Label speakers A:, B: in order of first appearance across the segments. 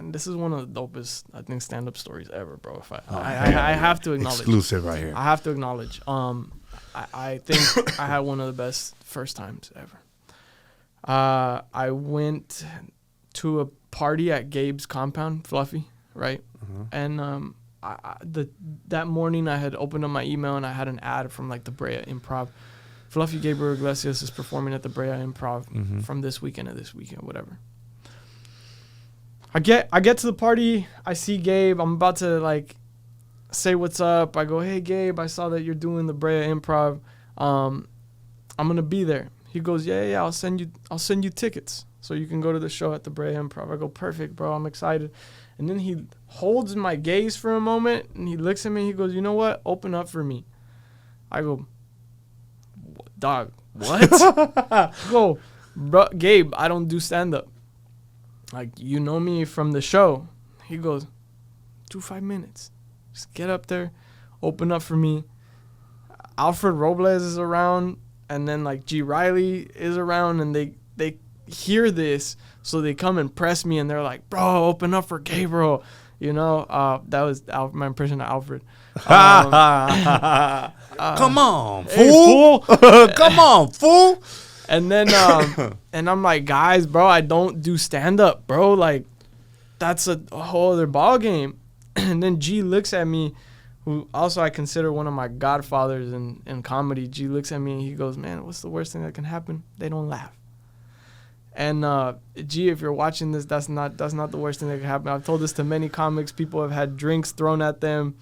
A: and this is one of the dopest, I think, stand-up stories ever, bro. If I have to acknowledge.
B: Exclusive right here.
A: I have to acknowledge. I think I had one of the best first times ever. I went to a party at Gabe's compound, Fluffy, right? And that morning I had opened up my email and I had an ad from like the Brea Improv. Fluffy Gabriel Iglesias is performing at the Brea Improv from this weekend to this weekend, whatever. I get to the party. I see Gabe. I'm about to like say what's up. I go, hey Gabe, I saw that you're doing the Brea Improv. I'm gonna be there. He goes, yeah. I'll send you tickets so you can go to the show at the Brea Improv. I go, perfect, bro. I'm excited. And then he holds my gaze for a moment and he looks at me. And he goes, you know what? Open up for me. I go, dog, what? I go, bro, Gabe, I don't do stand up. Like, you know me from the show. He goes, do 5 minutes. Just get up there, open up for me. Alfred Robles is around, and then like Reilly is around, and they hear this, so they come and press me, and they're like, bro, open up for Gabriel. You know, that was my impression of Alfred.
B: Come on, fool. Come on, fool.
A: And then, and I'm like, guys, bro, I don't do stand up, bro. Like, that's a whole other ball game. And then G looks at me, who also I consider one of my godfathers in comedy. G looks at me and he goes, man, what's the worst thing that can happen? They don't laugh. And G, if you're watching this, that's not the worst thing that can happen. I've told this to many comics. People have had drinks thrown at them.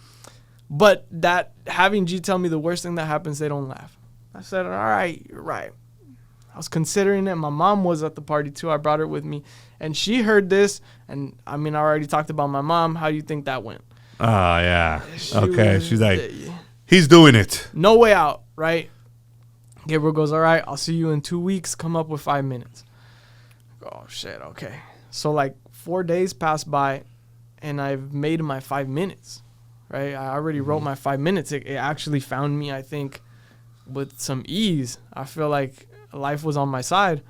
A: But that having G tell me the worst thing that happens, they don't laugh. I said, all right, you're right. I was considering it. My mom was at the party too. I brought her with me. And she heard this. And I mean, I already talked about my mom. How do you think that went?
B: Oh, yeah. Okay. She's like, he's doing it.
A: No way out, right? Gabriel goes, all right, I'll see you in 2 weeks. Come up with 5 minutes. Oh, shit. Okay. So like 4 days pass by and I've made my 5 minutes, right? I already wrote my 5 minutes. It actually found me, I think, with some ease. I feel like life was on my side,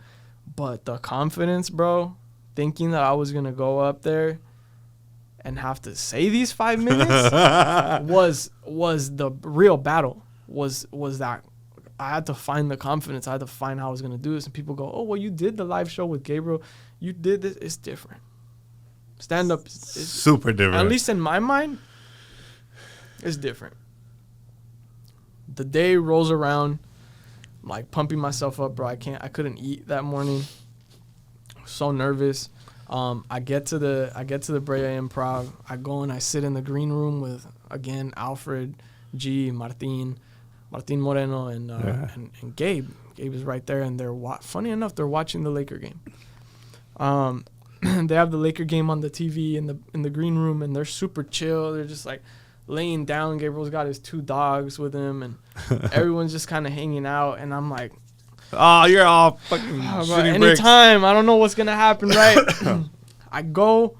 A: but the confidence, bro, thinking that I was going to go up there and have to say these 5 minutes was the real battle, was that I had to find the confidence. I had to find how I was going to do this. And people go, oh, well, you did the live show with Gabriel. You did this. It's different. Stand-up is
B: super different.
A: At least in my mind, it's different. The day rolls around. I'm like pumping myself up, bro. I couldn't eat that morning. So nervous. I get to the Brea Improv. I go and I sit in the green room with, again, Alfred, G, Martin Moreno, and Gabe. Gabe is right there, and they're funny enough, they're watching the Laker game. They have the Laker game on the TV in the green room, and they're super chill. They're just like laying down. Gabriel's got his 2 dogs with him, and everyone's just kind of hanging out. And I'm like,
B: oh, you're all fucking shitty bricks.
A: Anytime. I don't know what's going to happen, right? I go.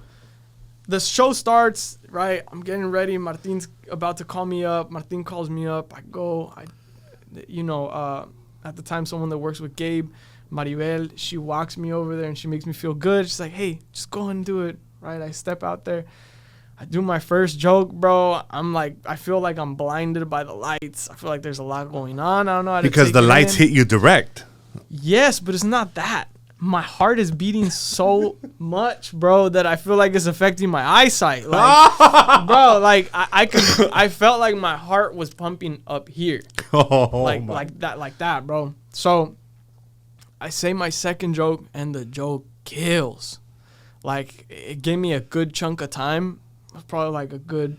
A: The show starts, right? I'm getting ready. Martin's about to call me up. Martin calls me up. I go. At the time, someone that works with Gabe, Maribel, she walks me over there and she makes me feel good. She's like, hey, just go and do it, right? I step out there. I do my first joke, bro. I'm like, I feel like I'm blinded by the lights. I feel like there's a lot going on. I don't know how to
B: because the lights hit you direct.
A: Yes, but it's not that. My heart is beating so much, bro, that I feel like it's affecting my eyesight. Like, bro, like I felt like my heart was pumping up here, like that, bro. So I say my second joke, and the joke kills. Like, it gave me a good chunk of time. It was probably like a good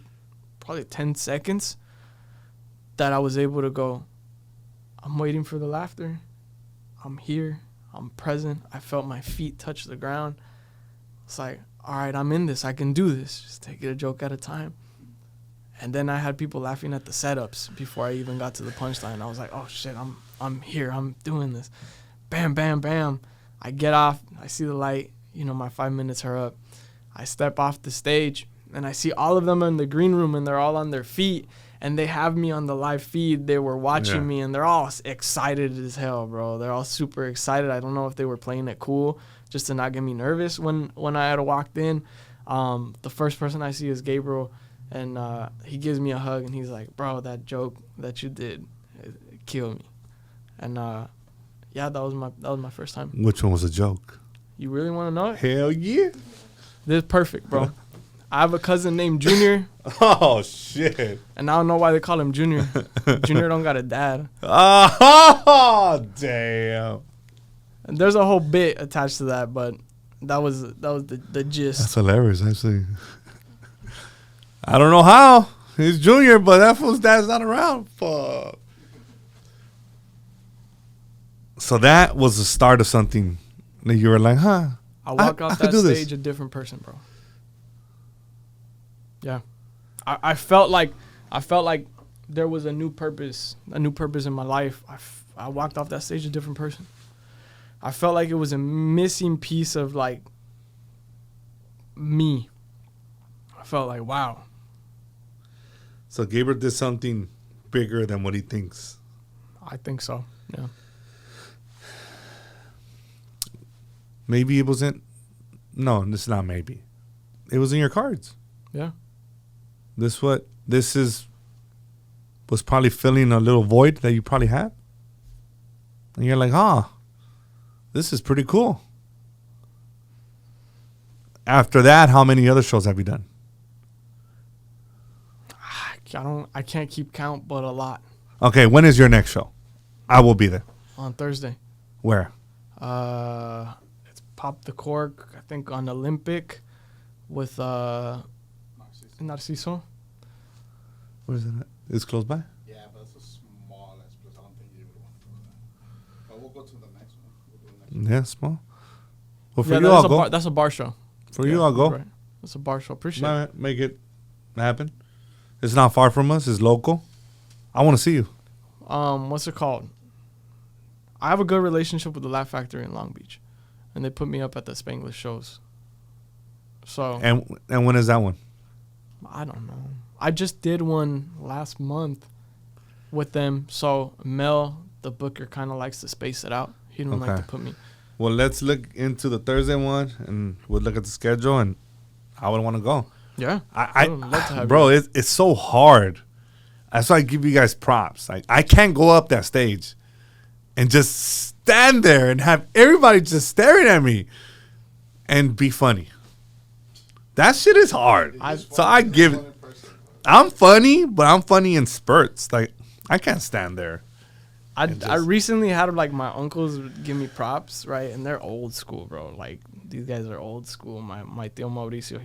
A: 10 seconds that I was able to go, I'm waiting for the laughter. I'm here. I'm present. I felt my feet touch the ground. It's like, all right, I'm in this. I can do this. Just take it a joke at a time. And then I had people laughing at the setups before I even got to the punchline. I was like, oh, shit, I'm here. I'm doing this. Bam, bam, bam. I get off. I see the light. My 5 minutes are up. I step off the stage, and I see all of them in the green room, and they're all on their feet. And they have me on the live feed. They were watching me, and they're all excited as hell, bro. They're all super excited. I don't know if they were playing it cool just to not get me nervous when I had walked in. The first person I see is Gabriel, and he gives me a hug, and he's like, bro, that joke that you did, it killed me. And yeah, that was my first time.
B: Which one was a joke?
A: You really want to know it?
B: Hell yeah.
A: This is perfect, bro. I have a cousin named Junior.
B: Oh, shit.
A: And I don't know why they call him Junior. Junior don't got a dad.
B: Oh, damn.
A: And there's a whole bit attached to that, but that was the gist.
B: That's hilarious, actually. I don't know how. He's Junior, but that fool's dad's not around. Fuck. So that was the start of something that you were like, huh?
A: I walk off that stage a different person, bro. Yeah. I felt like there was a new purpose in my life. I walked off that stage a different person. I felt like it was a missing piece of like me. I felt like, wow.
B: So Gabriel did something bigger than what he thinks.
A: I think so. Yeah.
B: Maybe it wasn't. No, this is not maybe. It was in your cards.
A: Yeah.
B: Was probably filling a little void that you probably had. And you're like, this is pretty cool. After that, how many other shows have you done?
A: I can't keep count, but a lot.
B: Okay, when is your next show? I will be there.
A: On Thursday.
B: Where?
A: It's Pop the Cork, I think on Olympic with Narciso.
B: Where is it at? It's close by?
C: Yeah, but it's a small ass place. I don't think you would want to go there. But we'll go to the next one.
B: Yeah, small. Well, for
A: yeah,
B: you, I'll go.
A: That's a bar show.
B: For you, I'll go.
A: Right. That's a bar show. Appreciate it.
B: Make it happen. It's not far from us. It's local. I want to see you.
A: What's it called? I have a good relationship with the Laugh Factory in Long Beach, and they put me up at the Spanglish shows. So
B: and when is that one?
A: I don't know. I just did one last month with them. So Mel, the booker, kind of likes to space it out. He don't like to put me.
B: Well, let's look into the Thursday one, and we'll look at the schedule, and I would want to go.
A: Yeah,
B: I
A: would love to have
B: bro,
A: you.
B: it's so hard. That's why I give you guys props. Like, I can't go up that stage and just stand there and have everybody just staring at me and be funny. That shit is hard. So I give it. I'm funny, but I'm funny in spurts. Like, I can't stand there.
A: I recently had like my uncles give me props, right? And they're old school, bro. Like, these guys are old school. My tío Mauricio,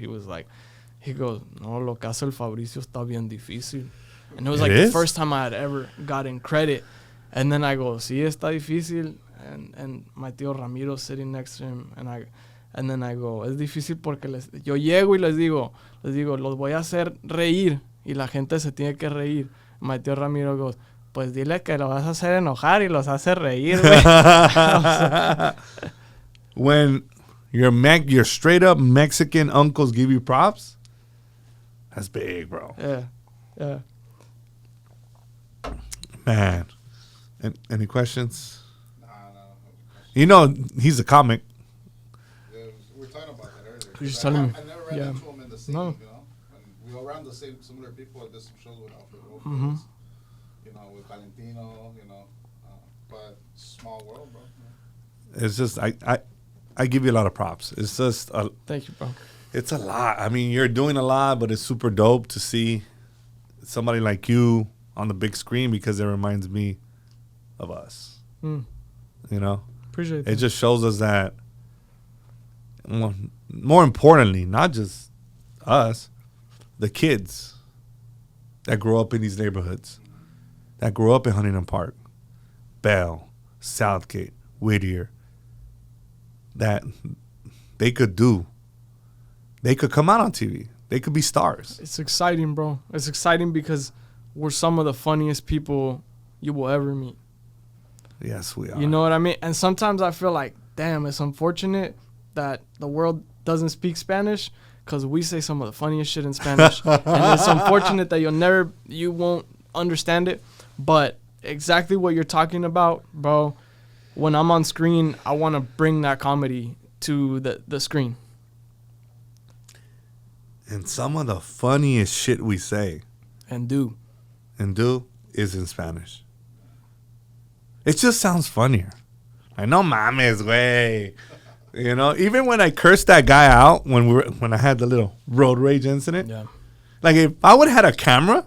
A: he goes, no, lo que hace el Fabricio está bien difícil. And it was like the first time I had ever gotten credit. And then I go, sí, está difícil. And my tío Ramiro sitting next to him. And then I go, es difícil porque yo llego y les digo, los voy a hacer reír. Y la gente se tiene que reír. My tío Ramiro goes, pues dile que lo vas a hacer enojar y los hace reír, güey.
B: When your straight up Mexican uncles give you props, that's big, bro.
A: Yeah.
B: Man. Any questions?
C: No.
B: You know, he's a comic.
C: Yeah, we were talking about that earlier.
A: You're just telling me.
C: I never ran into him in the scene,
A: No.
C: you know. And we go around the same similar people. I did some shows with Alfred Robles,
A: Mm-hmm.
C: you know, with Valentino, you know. But small world, bro.
B: It's just, I give you a lot of props. It's just,
A: Thank you, bro.
B: it's a lot. I mean, you're doing a lot, but it's super dope to see somebody like you on the big screen because it reminds me of us. You know?
A: Appreciate
B: It
A: that.
B: just shows us that, more importantly, not just us, the kids that grow up in these neighborhoods, that grow up in Huntington Park, Bell, Southgate, Whittier, that they could come out on TV. They could be stars.
A: It's exciting, bro. It's exciting because we're some of the funniest people you will ever meet.
B: Yes, we are.
A: You know what I mean? And sometimes I feel like, damn, it's unfortunate that the world doesn't speak Spanish because we say some of the funniest shit in Spanish. And it's unfortunate that you won't understand it. But exactly what you're talking about, bro, when I'm on screen, I want to bring that comedy to the screen.
B: And some of the funniest shit we say
A: And do.
B: is in Spanish. It just sounds funnier. I know mames, güey. You know, even when I cursed that guy out when I had the little road rage incident.
A: Yeah.
B: Like if I would have had a camera,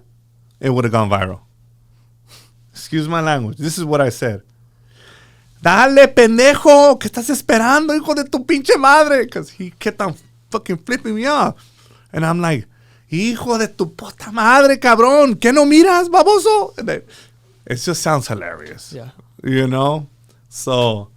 B: it would have gone viral. Excuse my language. This is what I said. Dale, pendejo, ¿qué estás esperando, hijo de tu pinche madre? Because he kept on fucking flipping me off. And I'm like, hijo de tu puta madre, cabrón. ¿Qué no miras, baboso? It just sounds hilarious.
A: Yeah.
B: You know? So